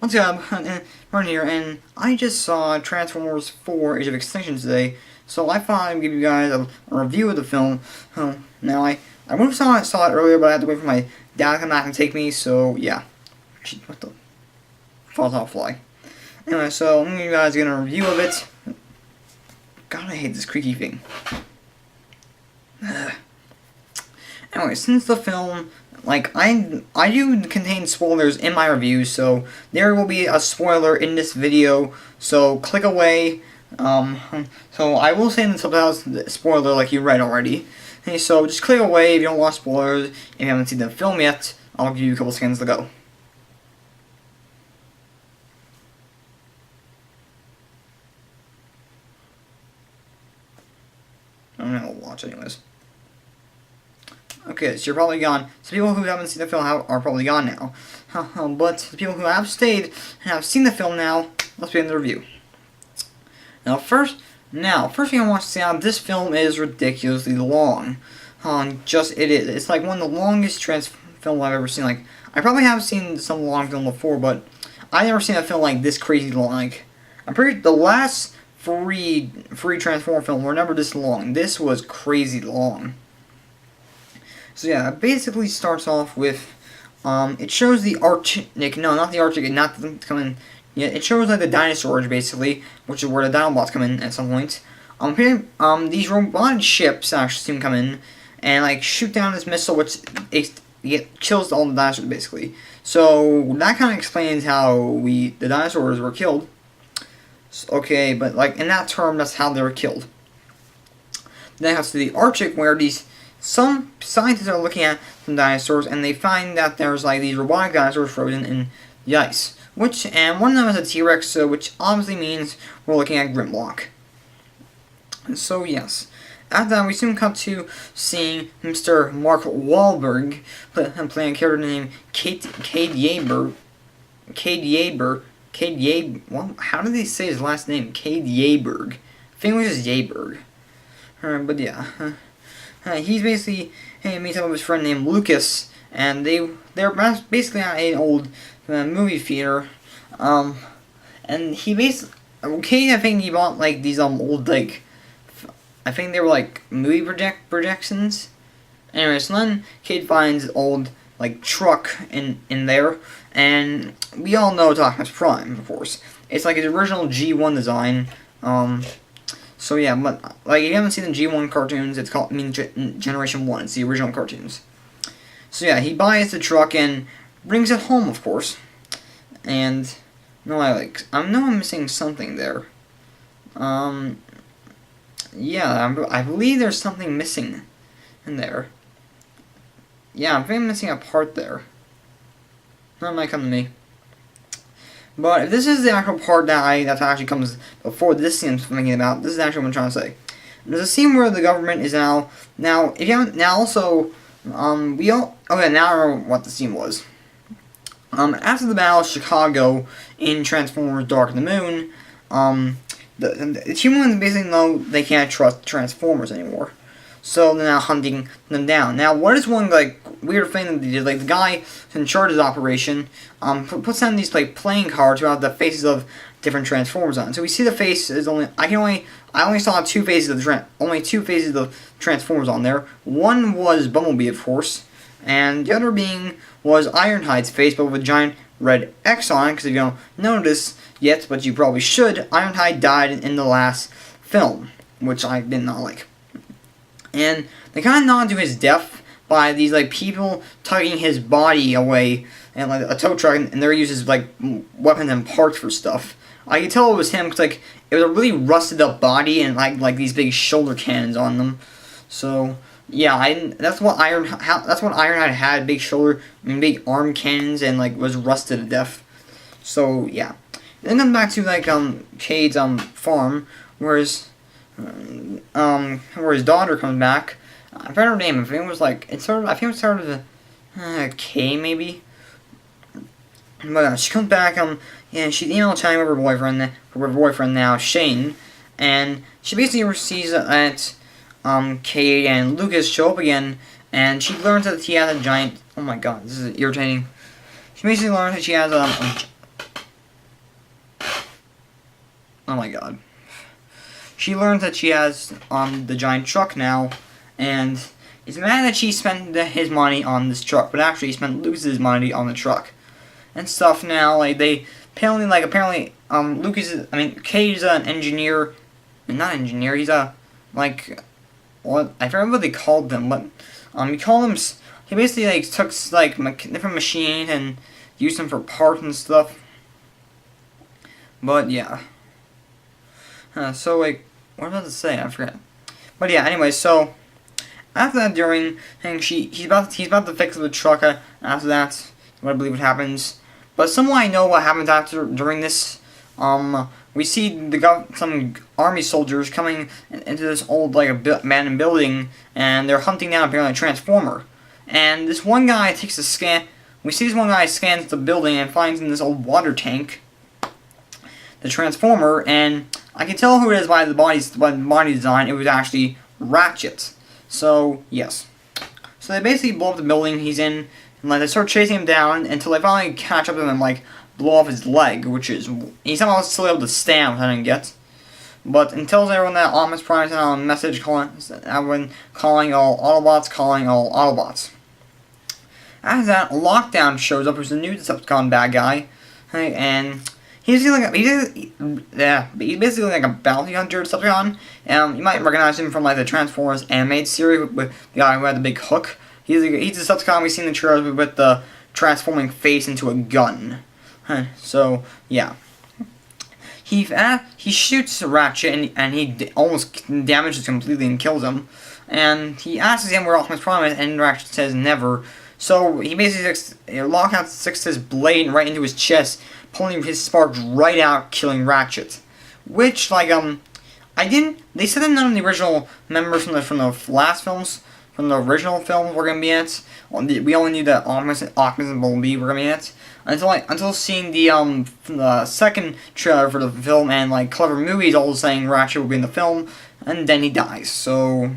What's up? Martin here, and I just saw Transformers 4 Age of Extinction today, so I thought I'd give you guys a review of the film. Now, I would have saw it earlier, but I had to wait for my dad to come back and take me, so yeah. What the? Falls off fly. Anyway, so I'm going to give you guys a review of it. God, I hate this creaky thing. Anyway, since the film, like, I do contain spoilers in my review, so there will be a spoiler in this video, so click away. So I will say in the subtitles spoiler like you read already. Okay, so just click away if you don't watch spoilers. If you haven't seen the film yet, I'll give you a couple seconds to go. I'm gonna watch anyways. Okay, so you're probably gone. So people who haven't seen the film are probably gone now. But the people who have stayed and have seen the film now, let's begin the review. First thing I want to say out, this film is ridiculously long. It is. It's like one of the longest film I've ever seen. Like, I probably have seen some long film before, but I've never seen a film like this crazy long. Like, I'm pretty the last free Transformer film were never this long. This was crazy long. So yeah, it basically starts off with, it shows the Arctic, no, not the Arctic, not them coming, yeah, it shows like the dinosaur age basically, which is where the Dinobots come in at some point. These robotic ships actually seem to come in, and like shoot down this missile, which kills all the dinosaurs basically. So that kind of explains how the dinosaurs were killed. Okay, but like in that term, that's how they were killed. Then it comes to the Arctic, where some scientists are looking at some dinosaurs, and they find that there's like these robotic dinosaurs frozen in the ice. And one of them is a T-Rex, which obviously means we're looking at Grimlock. So yes, after that we soon come to seeing Mr. Mark Wahlberg playing a character named Cade Yeager. Well, how do they say his last name? Cade Yeager. I think it was just Yeager. But yeah. He's basically meets up with his friend named Lucas, and they're basically at an old movie theater, and he basically I think he bought like these old I think they were like movie projections. Anyway, so then Cade finds an old like truck in there, and we all know it's Optimus Prime, of course. It's like his original G1 design. So yeah, but like if you haven't seen the G1 cartoons, it's called Generation 1. It's the original cartoons. So yeah, he buys the truck and brings it home, of course. And I'm missing something there. Yeah, I believe there's something missing in there. Yeah, I think I'm missing a part there. That might come to me. But if this is the actual part that actually comes before this scene I'm thinking about, this is actually what I'm trying to say. There's a scene where the government is now if you haven't, now also, now I remember what the scene was. After the Battle of Chicago in Transformers Dark of the Moon, the humans basically know they can't trust Transformers anymore. So they're now hunting them down. Now, what is one like weird thing that they did? Like the guy in charge of the operation, puts down these like playing cards who have the faces of different Transformers on. So we see the face is I only saw two faces of the Transformers on there. One was Bumblebee, of course, and the other was Ironhide's face, but with a giant red X on it. Because if you don't notice yet, but you probably should, Ironhide died in the last film, which I did not like. And they kind of nod to his death by these like people tugging his body away, and like a tow truck, and they're using like weapons and parts for stuff. I could tell it was him because like it was a really rusted up body and like these big shoulder cannons on them. So yeah, that's what Ironhide had, big arm cannons, and like was rusted to death. So yeah, then comes back to like Cade's farm, where his daughter comes back. I forgot her name. I think it was like it started with a K maybe. But she comes back. And she's emailing time with her boyfriend now, Shane, and she basically sees that Cade and Lucas show up again, and she learns that he has a giant. Oh my god, this is irritating. She basically learns that she has Oh my god. She learns that she has the giant truck now, and is mad that she spent his money on this truck, but actually he spent Lucas's money on the truck and stuff. Now, like they apparently Cade's an engineer, not engineer. He's a what I forget what they called them, but he basically like took different machines and used them for parts and stuff. But yeah. So like, what was I about to say? I forget. But yeah, anyway, so after that, he's about to fix the truck. After that, what I believe what happens. But somehow I know what happens during this. We see some army soldiers coming into this old abandoned building, and they're hunting down apparently a transformer. And this one guy takes a scan. We see this one guy scans the building and finds in this old water tank the transformer, and I can tell who it is by the body design. It was actually Ratchet. So yes. So they basically blow up the building he's in, and they start chasing him down until they finally catch up to him and blow off his leg, which is he's somehow still able to stand, which I didn't get. But tells everyone that Optimus Prime sent out a message calling all Autobots. After that, Lockdown shows up, who's the new Decepticon bad guy, and he's basically like a bounty hunter Decepticon. You might recognize him from the Transformers animated series with the guy who had the big hook. He's a Decepticon we've seen in the trailers with the transforming face into a gun. So yeah, he shoots Ratchet and he almost damages completely and kills him. And he asks him where Optimus Prime is, and Ratchet says never. So he basically Lockout sticks his blade right into his chest, pulling his sparks right out, killing Ratchet. Which they said that none of the original members from the last films, from the original films, were gonna be in it. We only knew that Optimus and Bumblebee were gonna be in it until seeing the second trailer for the film, and clever movies all saying Ratchet will be in the film, and then he dies. So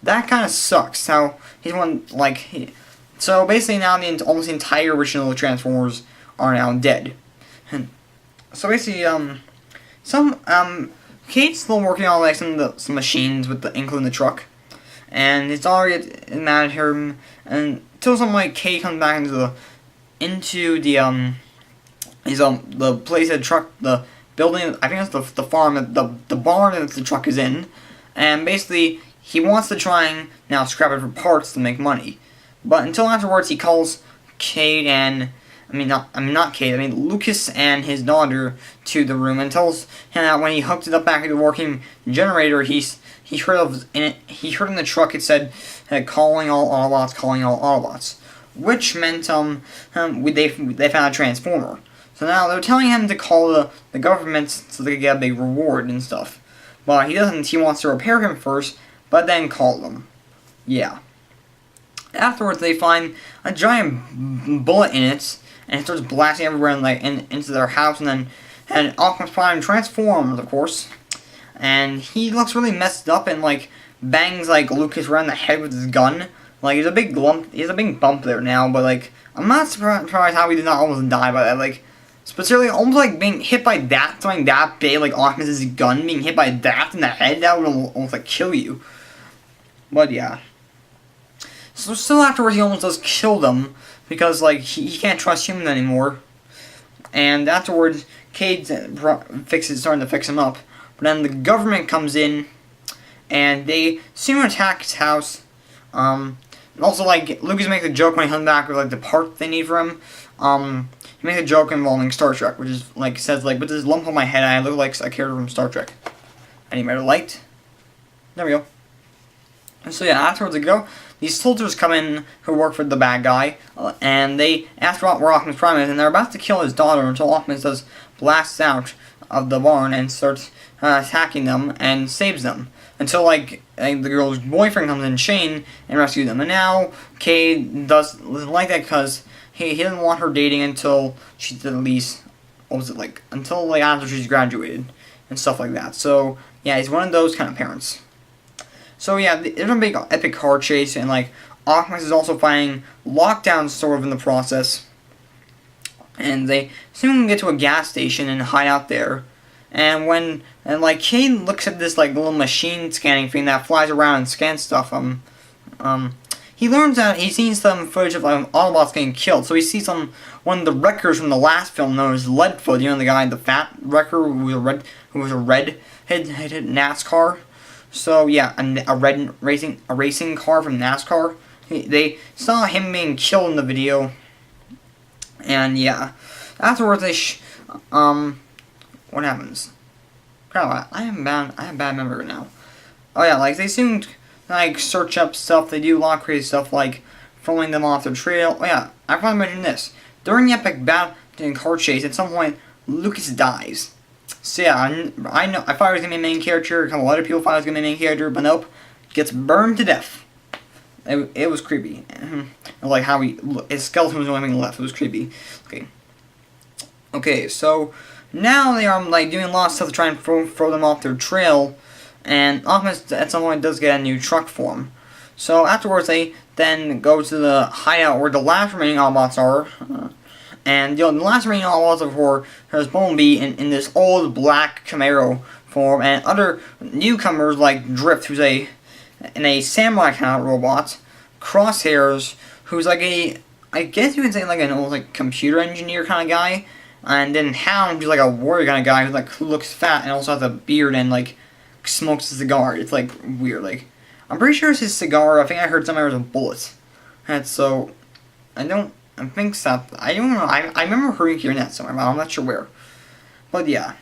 that kind of sucks. How he's one So basically now almost the entire original Transformers are now dead. So basically, Kate's still working on some machines including the truck, and it's already mad at him until Kate comes back into the place that the building. I think it's the farm that the barn that the truck is in, and basically he wants to try and now scrap it for parts to make money. But until afterwards, he calls Cade and Lucas and his daughter to the room and tells him that when he hooked it up back to the working generator, he heard in the truck it said calling all Autobots, which meant they found a transformer. So now they're telling him to call the government so they can get a big reward and stuff. But he doesn't. He wants to repair him first, but then call them. Yeah. Afterwards, they find a giant bullet in it, and it starts blasting everywhere into their house, and Optimus Prime transforms, of course, and he looks really messed up and bangs Lucas around the head with his gun. He's a big bump there now, but I'm not surprised how he did not almost die by that. Specifically, almost being hit by something that big, Optimus's gun being hit by that in the head, that would almost kill you. But yeah. So still afterwards, he almost does kill them because he can't trust humans anymore. And afterwards, Cade's starting to fix him up. But then the government comes in, and they soon attack his house. Also, Lucas makes a joke when he comes back with the part they need for him. He makes a joke involving Star Trek, which is says with this lump on my head, I look like a character from Star Trek. Any matter light? There we go. And so yeah, afterwards these soldiers come in who work for the bad guy, and they ask where Optimus Prime is, and they're about to kill his daughter until Optimus blasts out of the barn and starts attacking them and saves them. Until the girl's boyfriend comes in, Shane, and rescues them. And now Cade doesn't like that because he didn't want her dating until she's at least, until after she's graduated and stuff like that. So yeah, he's one of those kind of parents. So yeah, there's a big epic car chase, and Optimus is also finding Lockdown sort of in the process. And they soon get to a gas station and hide out there. And like Kane looks at this like little machine scanning thing that flies around and scans stuff. He learns that he's seen some footage of Autobots getting killed. So he sees one of the wreckers from the last film known as Leadfoot. You know, the guy, the fat wrecker who was a red-headed NASCAR. So yeah, a racing car from NASCAR. They saw him being killed in the video, and yeah, afterwards what happens? Crap, I have bad memory now. Oh yeah, like they soon like search up stuff. They do a lot of crazy stuff like throwing them off the trail. Oh yeah, I forgot to mention this. During the epic battle and car chase, at some point Lucas dies. So yeah, I know I thought he was gonna be a main character. A couple other people thought he was gonna be a main character, but nope, gets burned to death. It was creepy. Like how his skeleton was the only thing left. It was creepy. Okay, so now they are like doing a lot of stuff to try and throw them off their trail, and Optimus at some point does get a new truck for him. So afterwards they then go to the hideout where the last remaining Autobots are, and the last remaining Autobots are for there's Bumblebee in this old black Camaro form, and other newcomers like Drift, who's in a samurai kind of robot, Crosshairs, who's like I guess you could say like an old like computer engineer kind of guy, and then Hound, who's like a warrior kind of guy who looks fat and also has a beard and like smokes a cigar. It's like weird. Like I'm pretty sure it's his cigar. I think I heard somewhere was a bullet. And so I think so. I don't know. I remember hearing that somewhere, but I'm not sure where. But yeah.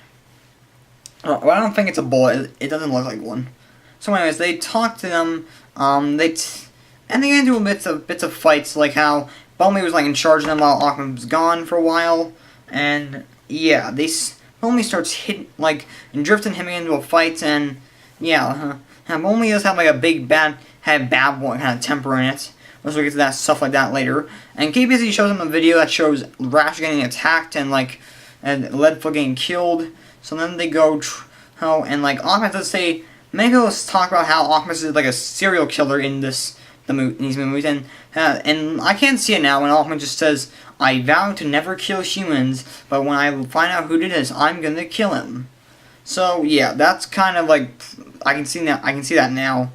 Well, I don't think it's a bullet. It doesn't look like one. So anyways, they talk to them, and they get into bits of fights, like how Bumblebee was like in charge of them while Optimus was gone for a while, and yeah, Bumblebee starts drifting him into a fight, and yeah, Bumblebee does have like a big bad boy kind of temper in it. We'll get to that stuff like that later. And Kate basically shows him a video that shows Ratchet getting attacked and Leadfoot getting killed. So then they go, and like Optimus does say. Maybe let's talk about how Optimus is like a serial killer in these movies, and I can't see it now when Optimus just says, "I vow to never kill humans, but when I find out who did this, I'm gonna kill him." So yeah, that's kind of like I can see that now.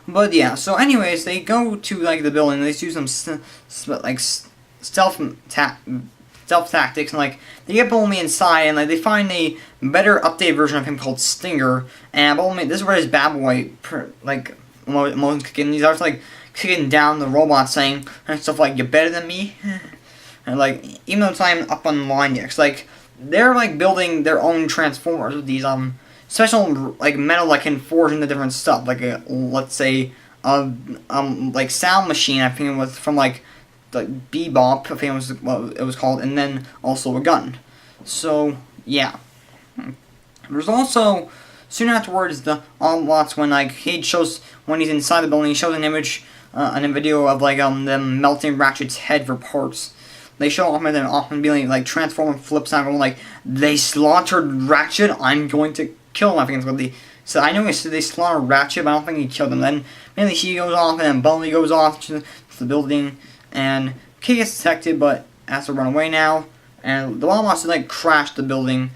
But yeah, so anyways, they go to like the building. They do some stealth tactics, and like they get Bumblebee inside, and like they find a better updated version of him called Stinger, and Bumblebee, this is where his bad boy emotions kick in. He's always like kicking down the robot, saying stuff like "you're better than me," and like even though it's not even up on the line yet, 'cause, like they're like building their own transformers with these special like metal that can forge into different stuff, like let's say like sound machine. I think it was from like Bebop, I think it was what it was called, and then also a gun. So yeah, there's also soon afterwards the Autobots when like when he's inside the building, he shows an image, a video of like them melting Ratchet's head for parts. They show Optimus and Optimus being like transforming flips out, going like they slaughtered Ratchet. I'm going to kill him. I think it's what they said. I know they said they slaughtered Ratchet, but I don't think he killed him. Then mainly he goes off, and then Bumblebee goes off to the building. And Kate gets detected, but has to run away now. And the Autobots like crash the building.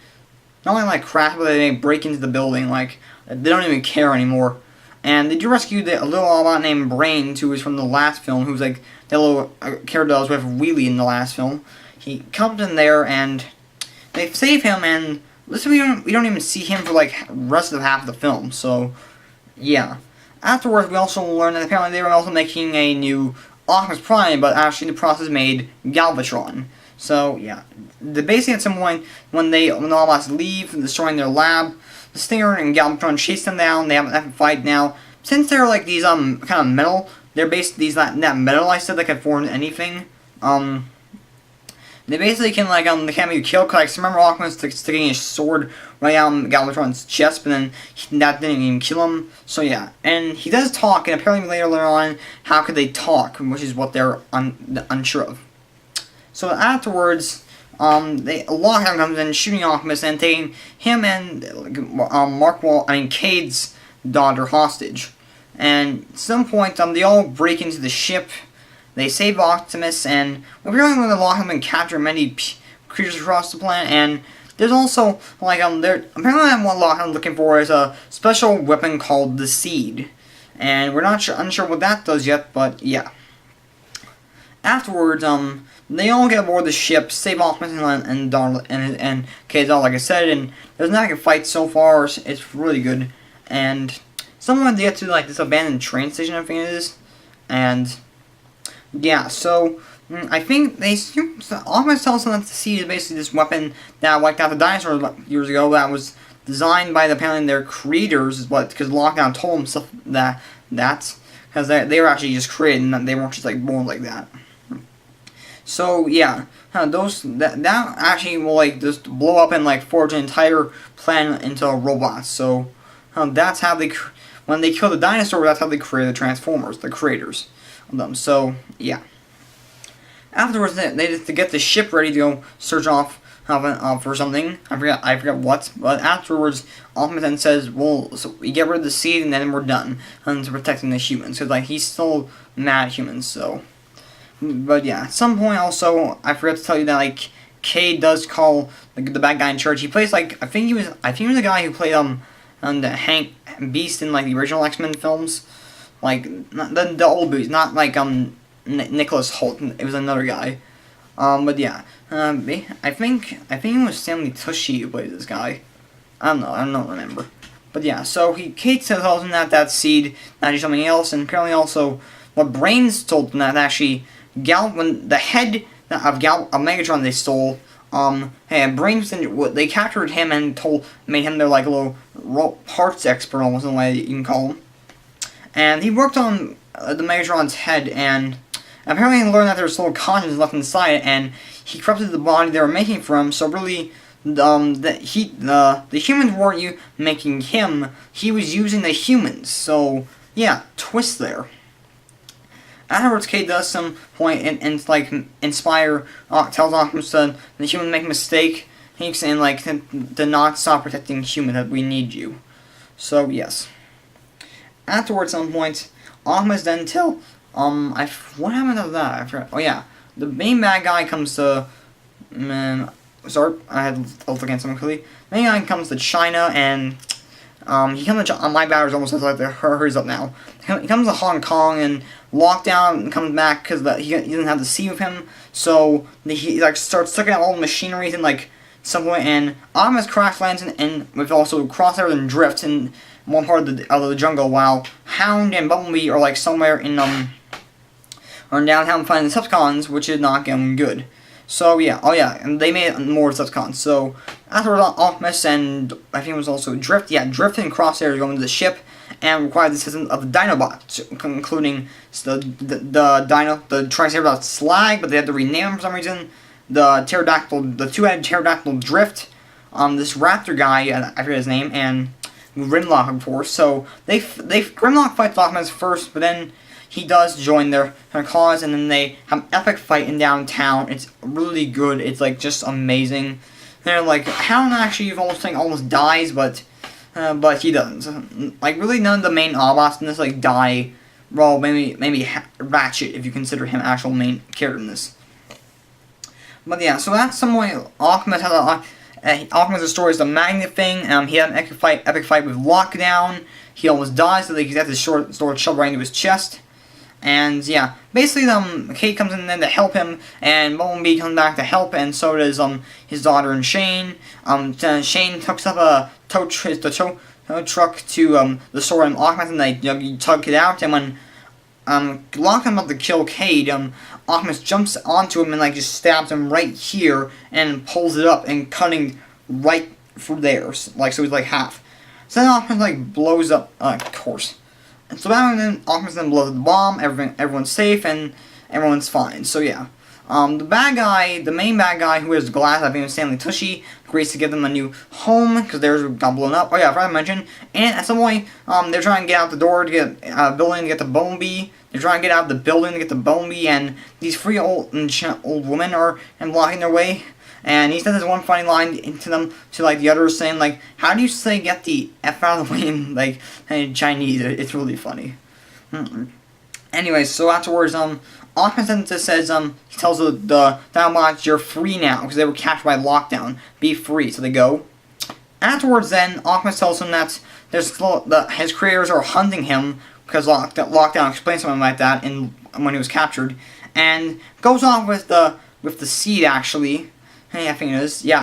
Not only like crash, but they break into the building. Like they don't even care anymore. And they do rescue a little Autobot named Brains, who was from the last film. Who's like that little character that was with Wheelie in the last film. He comes in there, and they save him. And listen, we don't even see him for like the rest of half of the film. So yeah. Afterwards, we also learn that apparently they were also making a new Optimus Prime, but actually the process made Galvatron. So yeah, basically at some point when the Autobots leave, destroying their lab, the Stinger and Galvatron chase them down. They have a fight now. Since they're like these kind of metal, they're basically that metal I said that can form anything. They basically can they can't be killed. Cause remember Optimus sticking his sword right out in Galvatron's chest, but then that didn't even kill him. So yeah, and he does talk, and apparently later on, how could they talk, which is what they're unsure of. So afterwards, Lockdown comes in, shooting Optimus and taking him and Cade's daughter hostage. And at some point, they all break into the ship. They save Optimus, and we're going to lock him and capture many creatures across the planet, and there's also, like, there, apparently what I'm looking for is a special weapon called the Seed. And we're not unsure what that does yet, but yeah. Afterwards, they all get aboard the ship, save Optimus and Kazal, like I said, and there's not like a fight so far. It's really good, and someone they get to like this abandoned train station, I think it is, and yeah. So I think Optimus tells them that the Seed is basically this weapon that wiped out the dinosaurs years ago. That was designed by apparently their creators, because Lockdown told them stuff that's because they were actually just created, and they weren't just like born like that. So yeah, that actually will like just blow up and like forge an entire planet into robots. So that's how when they kill the dinosaur, that's how they create the Transformers, the creators of them. So yeah. Afterwards, they just to get the ship ready to go search off for something. I forgot what. But afterwards, Optimus then says, "Well, so we get rid of the Seed and then we're done." And to protecting the humans, because like he's still mad at humans. So. But yeah, at some point also, I forgot to tell you that like Cade does call like the bad guy in charge. He plays like I think he was the guy who played the Hank Beast in like the original X-Men films, like the old movies, not like Nicholas Hoult. It was another guy. But yeah, I think it was Stanley Tucci who played this guy. I don't remember. But yeah, so Cade tells him that Seed actually something else, and apparently also what Brains told him that actually. When the head of Megatron they stole, Brains, they captured him and made him their like little parts expert, almost in a way you can call him. And he worked on the Megatron's head, and apparently he learned that there was still conscience left inside, and he corrupted the body they were making for him. So really, the humans weren't making him; he was using the humans. So yeah, twist there. Afterwards, Cade does some point and like inspire, tells Optimus the human make a mistake. He's saying like to not stop protecting human, that we need you. So yes. Afterwards, some point, Optimus then what happened to that? I forgot. Oh yeah, the main bad guy comes to. Sorry, I had to look at something quickly. The main guy comes to China and. He comes to my battery's almost like hurries up now. He comes to Hong Kong and Lockdown comes back because he doesn't have the sea with him. So he like starts sucking out all the machineries and like some point, and Optimus crash lands and with also crosshairs and drifts in one part of the jungle, while Hound and Bumblebee are like somewhere in or downtown finding the Decepticons, which is not going good. So yeah, and they made more Decepticons. So afterwards, Optimus and I think it was also Drift and Crosshair going to the ship and required the assistance of the Dinobots, including the Triceratops Slag, but they had to rename him for some reason. The two-headed pterodactyl Drift, this raptor guy, I forget his name, and Grimlock, of course. So Grimlock fights Optimus first, but then he does join their cause, and then they have an epic fight in downtown. It's really good. It's like just amazing. They're like Hound actually almost dies, but he doesn't. Like really, none of the main Autobots in this like die. Well, maybe Ratchet if you consider him actual main character in this. But yeah, so that's some way Optimus has Optimus' story is the magnet thing. He had an epic fight with Lockdown. He almost dies, so he got his sword shoved right into his chest. And yeah, basically, Kate comes in then to help him, and Bumblebee comes back to help, and so does his daughter and Shane. Shane hooks up a tow truck to the sword and Optimus, and they tug it out. And when Lockdown about to kill Cade, Optimus jumps onto him and like just stabs him right here and pulls it up and cutting right through there, like so he's like half. So then Optimus like blows up, of course. And so then Optimus then blows up the bomb. Everyone's safe and everyone's fine. So yeah, the main bad guy who wears glass, I think it's Stanley Tucci, agrees to give them a new home because theirs got blown up. Oh yeah, I forgot to mention. And at some point, they're trying to get out the door to get building to get the Bumblebee. They're trying to get out of the building to get the Bumblebee, and these three old women are blocking their way. And he said there's one funny line to them, to like the others, saying like, "How do you say get the F out of the way in like in Chinese?" It's really funny. Anyways, so afterwards, Optimus then just says, he tells the Dinobots, you're free now, because they were captured by lockdown. Be free, so they go. Afterwards then, Optimus tells him that his creators are hunting him, because lockdown explains something like that when he was captured. And goes on with the seed, actually. Hey, I think it is, yeah.